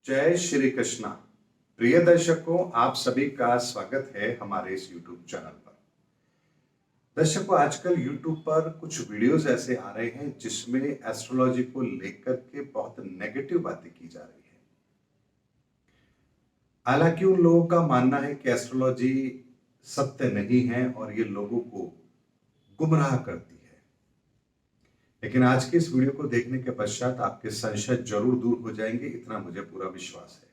जय श्री कृष्णा। प्रिय दर्शकों, आप सभी का स्वागत है हमारे इस YouTube चैनल पर। दर्शकों, आजकल YouTube पर कुछ वीडियोस ऐसे आ रहे हैं जिसमें एस्ट्रोलॉजी को लेकर के बहुत नेगेटिव बातें की जा रही है। हालांकि उन लोगों का मानना है कि एस्ट्रोलॉजी सत्य नहीं है और ये लोगों को गुमराह करती है। लेकिन आज के इस वीडियो को देखने के पश्चात आपके संशय जरूर दूर हो जाएंगे, इतना मुझे पूरा विश्वास है।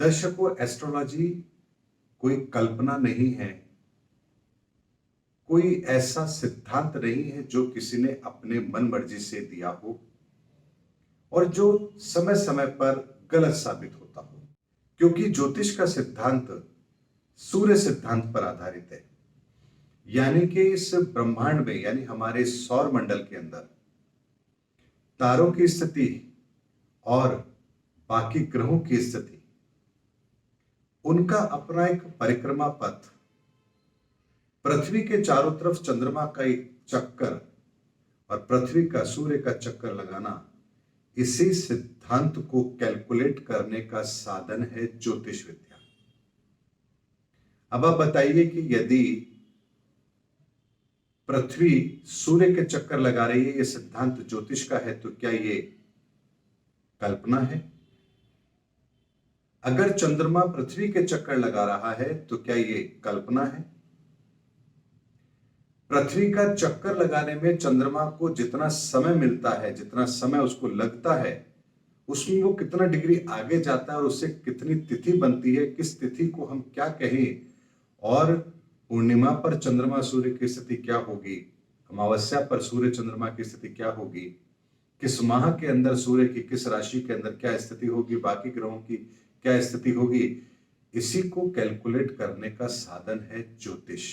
दर्शकों, एस्ट्रोलॉजी कोई कल्पना नहीं है, कोई ऐसा सिद्धांत नहीं है जो किसी ने अपने मन मर्जी से दिया हो और जो समय समय पर गलत साबित होता हो, क्योंकि ज्योतिष का सिद्धांत सूर्य सिद्धांत पर आधारित है। यानी कि इस ब्रह्मांड में, यानी हमारे सौर मंडल के अंदर तारों की स्थिति और बाकी ग्रहों की स्थिति, उनका अपना एक परिक्रमा पथ, पृथ्वी के चारों तरफ चंद्रमा का एक चक्कर और पृथ्वी का सूर्य का चक्कर लगाना, इसी सिद्धांत को कैलकुलेट करने का साधन है ज्योतिष विद्या। अब आप बताइए कि यदि पृथ्वी सूर्य के चक्कर लगा रही है, यह सिद्धांत ज्योतिष का है, तो क्या ये कल्पना है? अगर चंद्रमा पृथ्वी के चक्कर लगा रहा है तो क्या ये कल्पना है? पृथ्वी का चक्कर लगाने में चंद्रमा को जितना समय मिलता है, जितना समय उसको लगता है, उसमें वो कितना डिग्री आगे जाता है और उससे कितनी तिथि बनती है, किस तिथि को हम क्या कहें, और पूर्णिमा पर चंद्रमा सूर्य की स्थिति क्या होगी, अमावस्या पर सूर्य चंद्रमा की स्थिति क्या होगी, किस माह के अंदर सूर्य की किस राशि के अंदर क्या स्थिति होगी, बाकी ग्रहों की क्या स्थिति होगी, इसी को कैलकुलेट करने का साधन है ज्योतिष।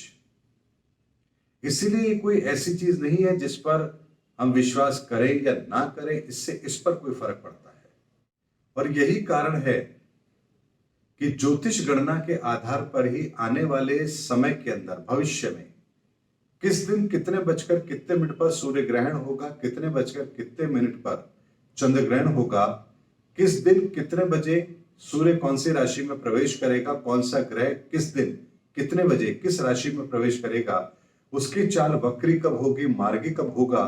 इसीलिए कोई ऐसी चीज नहीं है जिस पर हम विश्वास करें या ना करें, इससे इस पर कोई फर्क पड़ता है। और यही कारण है कि ज्योतिष गणना के आधार पर ही आने वाले समय के अंदर, भविष्य में, किस दिन कितने बजकर कितने मिनट पर सूर्य ग्रहण होगा, कितने बजकर कितने मिनट पर चंद्र ग्रहण होगा, किस दिन कितने बजे सूर्य कौन सी राशि में प्रवेश करेगा, कौन सा ग्रह किस दिन कितने बजे किस राशि में प्रवेश करेगा, उसकी चाल वक्री कब होगी, मार्गी कब होगा,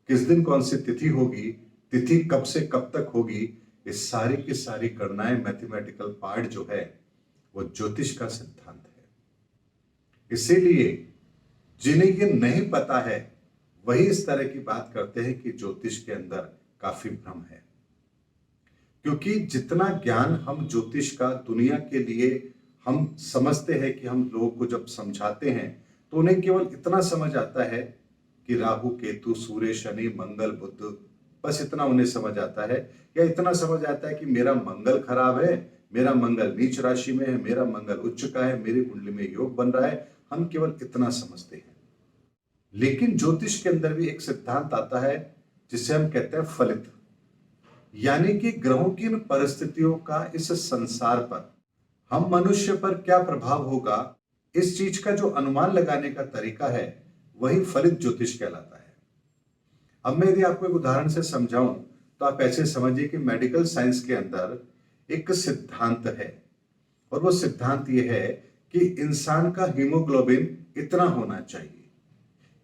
किस दिन कौन सी तिथि होगी, तिथि कब से कब तक होगी, ये सारी की सारी गणनाएं, मैथमेटिकल पार्ट जो है वो ज्योतिष का सिद्धांत है। इसीलिए जिन्हें ये नहीं पता है वही इस तरह की बात करते हैं कि ज्योतिष के अंदर काफी भ्रम है। क्योंकि जितना ज्ञान हम ज्योतिष का दुनिया के लिए हम समझते हैं कि हम लोगों को जब समझाते हैं तो उन्हें केवल इतना समझ आता है कि राहु केतु सूर्य शनि मंगल बुध, बस इतना उन्हें समझ आता है। या इतना समझ आता है कि मेरा मंगल खराब है, मेरा मंगल नीच राशि में है, मेरा मंगल उच्च का है, मेरी कुंडली में योग बन रहा है, हम केवल इतना समझते हैं। लेकिन ज्योतिष के अंदर भी एक सिद्धांत आता है जिसे हम कहते हैं फलित, यानी कि ग्रहों की इन परिस्थितियों का इस संसार पर, हम मनुष्य पर क्या प्रभाव होगा, इस चीज का जो अनुमान लगाने का तरीका है वही फलित ज्योतिष कहलाता है। अब मैं यदि आपको एक उदाहरण से समझाऊं तो आप ऐसे समझिए कि मेडिकल साइंस के अंदर एक सिद्धांत है और वो सिद्धांत ये है कि इंसान का हीमोग्लोबिन इतना होना चाहिए,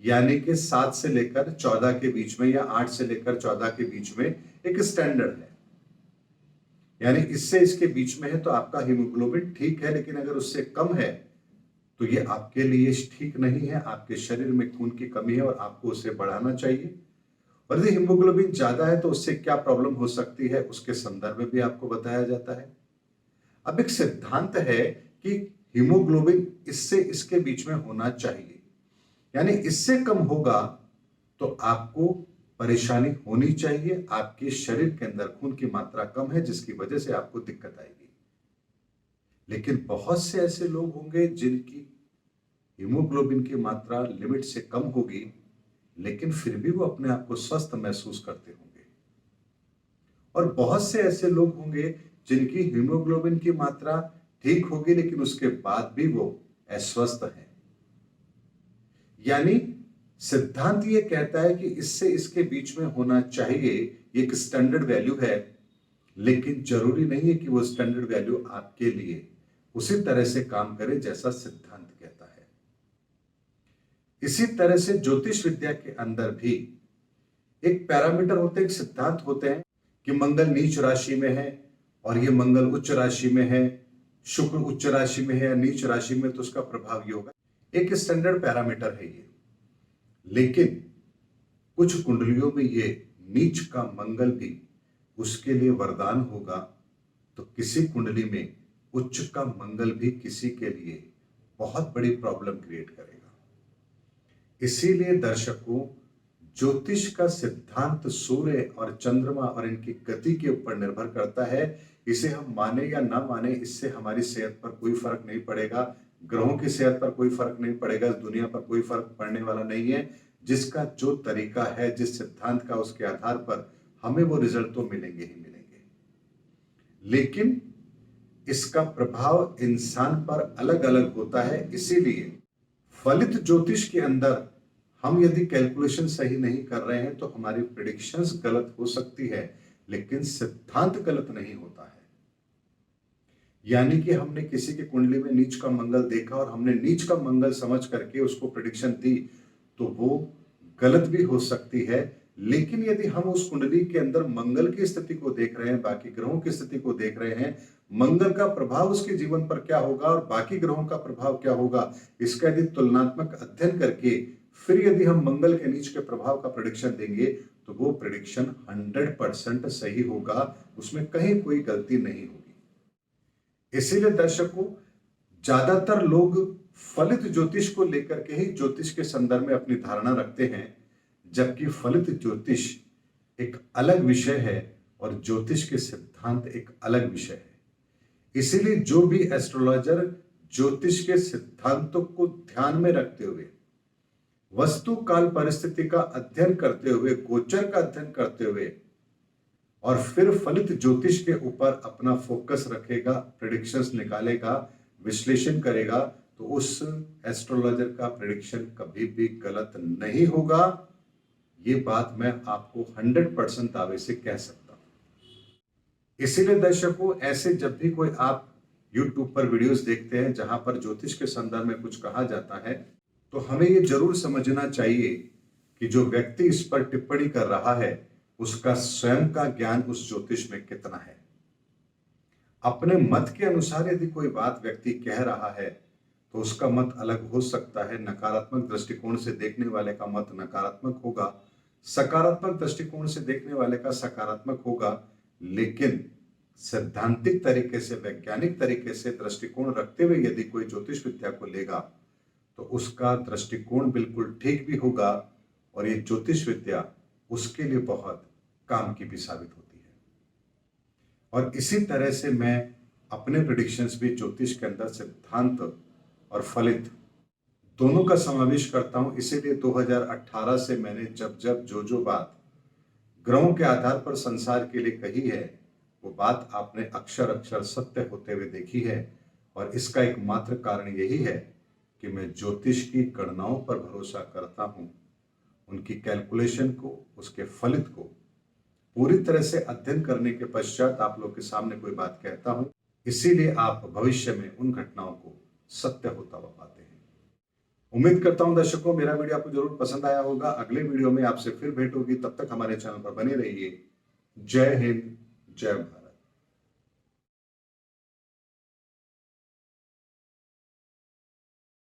यानी कि 7 से लेकर 14 के बीच में या 8 से लेकर 14 के बीच में एक स्टैंडर्ड है। यानी इससे इसके बीच में है तो आपका हीमोग्लोबिन ठीक है, लेकिन अगर उससे कम है तो ये आपके लिए ठीक नहीं है, आपके शरीर में खून की कमी है और आपको उसे बढ़ाना चाहिए। और यदि हीमोग्लोबिन ज्यादा है तो उससे क्या प्रॉब्लम हो सकती है, उसके संदर्भ में भी आपको बताया जाता है। अब एक सिद्धांत है कि हीमोग्लोबिन इससे इसके बीच में होना चाहिए, यानी इससे कम होगा तो आपको परेशानी होनी चाहिए, आपके शरीर के अंदर खून की मात्रा कम है जिसकी वजह से आपको दिक्कत आएगी। लेकिन बहुत से ऐसे लोग होंगे जिनकी हीमोग्लोबिन की मात्रा लिमिट से कम होगी, लेकिन फिर भी वो अपने आप को स्वस्थ महसूस करते होंगे। और बहुत से ऐसे लोग होंगे जिनकी हीमोग्लोबिन की मात्रा ठीक होगी लेकिन उसके बाद भी वो अस्वस्थ हैं। यानी सिद्धांत ये कहता है कि इससे इसके बीच में होना चाहिए, एक स्टैंडर्ड वैल्यू है। लेकिन जरूरी नहीं है कि वो स्टैंडर्ड वैल्यू आपके लिए उसी तरह से काम करे जैसा सिद्धांत कहता है। इसी तरह से ज्योतिष विद्या के अंदर भी एक पैरामीटर होते हैं, एक सिद्धांत होते हैं कि मंगल नीच राशि में है और ये मंगल उच्च राशि में है, शुक्र उच्च राशि में है या नीच राशि में, तो उसका प्रभाव ये होगा। एक स्टैंडर्ड पैरामीटर है ये। लेकिन कुछ कुंडलियों में ये नीच का मंगल भी उसके लिए वरदान होगा, तो किसी कुंडली में उच्च का मंगल भी किसी के लिए बहुत बड़ी प्रॉब्लम क्रिएट करेगा। इसीलिए दर्शकों, ज्योतिष का सिद्धांत सूर्य और चंद्रमा और इनकी गति के ऊपर निर्भर करता है। इसे हम माने या ना माने, इससे हमारी सेहत पर कोई फर्क नहीं पड़ेगा, ग्रहों की सेहत पर कोई फर्क नहीं पड़ेगा, इस दुनिया पर कोई फर्क पड़ने वाला नहीं है। जिसका जो तरीका है, जिस सिद्धांत का, उसके आधार पर हमें वो रिजल्ट तो मिलेंगे ही मिलेंगे। लेकिन इसका प्रभाव इंसान पर अलग अलग होता है। इसीलिए फलित ज्योतिष के अंदर हम यदि कैलकुलेशन सही नहीं कर रहे हैं तो हमारी प्रेडिक्शंस गलत हो सकती है, लेकिन सिद्धांत गलत नहीं होता है। यानी कि हमने किसी के कुंडली में नीच का मंगल देखा और हमने नीच का मंगल समझ करके उसको प्रेडिक्शन दी, तो वो गलत भी हो सकती है। लेकिन यदि हम उस कुंडली के अंदर मंगल की स्थिति को देख रहे हैं, बाकी ग्रहों की स्थिति को देख रहे हैं, मंगल का प्रभाव उसके जीवन पर क्या होगा और बाकी ग्रहों का प्रभाव क्या होगा, इसका यदि तुलनात्मक अध्ययन करके फिर यदि हम मंगल के नीच के प्रभाव का प्रेडिक्शन देंगे, तो वो प्रेडिक्शन 100% सही होगा, उसमें कहीं कोई गलती नहीं होगी। इसीलिए दर्शकों, ज्यादातर लोग फलित ज्योतिष को लेकर के ही ज्योतिष के संदर्भ में अपनी धारणा रखते हैं, जबकि फलित ज्योतिष एक अलग विषय है और ज्योतिष के सिद्धांत एक अलग विषय है। इसीलिए जो भी एस्ट्रोलॉजर ज्योतिष के सिद्धांतों को ध्यान में रखते हुए, वस्तु काल परिस्थिति का अध्ययन करते हुए, गोचर का अध्ययन करते हुए और फिर फलित ज्योतिष के ऊपर अपना फोकस रखेगा, प्रेडिक्शंस निकालेगा, विश्लेषण करेगा, तो उस एस्ट्रोलॉजर का प्रेडिक्शन कभी भी गलत नहीं होगा। ये बात मैं आपको 100% दावे से कह सकता हूं। इसीलिए दर्शकों, ऐसे जब भी कोई आप YouTube पर वीडियोस देखते हैं जहां पर ज्योतिष के संदर्भ में कुछ कहा जाता है, तो हमें ये जरूर समझना चाहिए कि जो व्यक्ति इस पर टिप्पणी कर रहा है उसका स्वयं का ज्ञान उस ज्योतिष में कितना है। अपने मत के अनुसार यदि कोई बात व्यक्ति कह रहा है तो उसका मत अलग हो सकता है। नकारात्मक दृष्टिकोण से देखने वाले का मत नकारात्मक होगा, सकारात्मक दृष्टिकोण से देखने वाले का सकारात्मक होगा। लेकिन सैद्धांतिक तरीके से, वैज्ञानिक तरीके से दृष्टिकोण रखते हुए यदि कोई ज्योतिष विद्या को लेगा तो उसका दृष्टिकोण बिल्कुल ठीक भी होगा और ये ज्योतिष विद्या उसके लिए बहुत काम की भी साबित होती है। और इसी तरह से मैं अपने प्रेडिक्शंस भी ज्योतिष के अंदर सिद्धांत और फलित दोनों का समावेश करता हूं। इसीलिए 2018 से मैंने जब जब जो बात ग्रहों के आधार पर संसार के लिए कही है, वो बात आपने अक्षर अक्षर सत्य होते हुए देखी है। और इसका एकमात्र कारण यही है कि मैं ज्योतिष की गणनाओं पर भरोसा करता हूं, उनकी कैलकुलेशन को, उसके फलित को पूरी तरह से अध्ययन करने के पश्चात आप लोग के सामने कोई बात कहता हूं। इसीलिए आप भविष्य में उन घटनाओं को सत्य होता हुआ पाते हैं। उम्मीद करता हूं दर्शकों, मेरा वीडियो आपको जरूर पसंद आया होगा। अगले वीडियो में आपसे फिर भेंट होगी, तब तक हमारे चैनल पर बने रहिए। जय हिंद, जय भारत।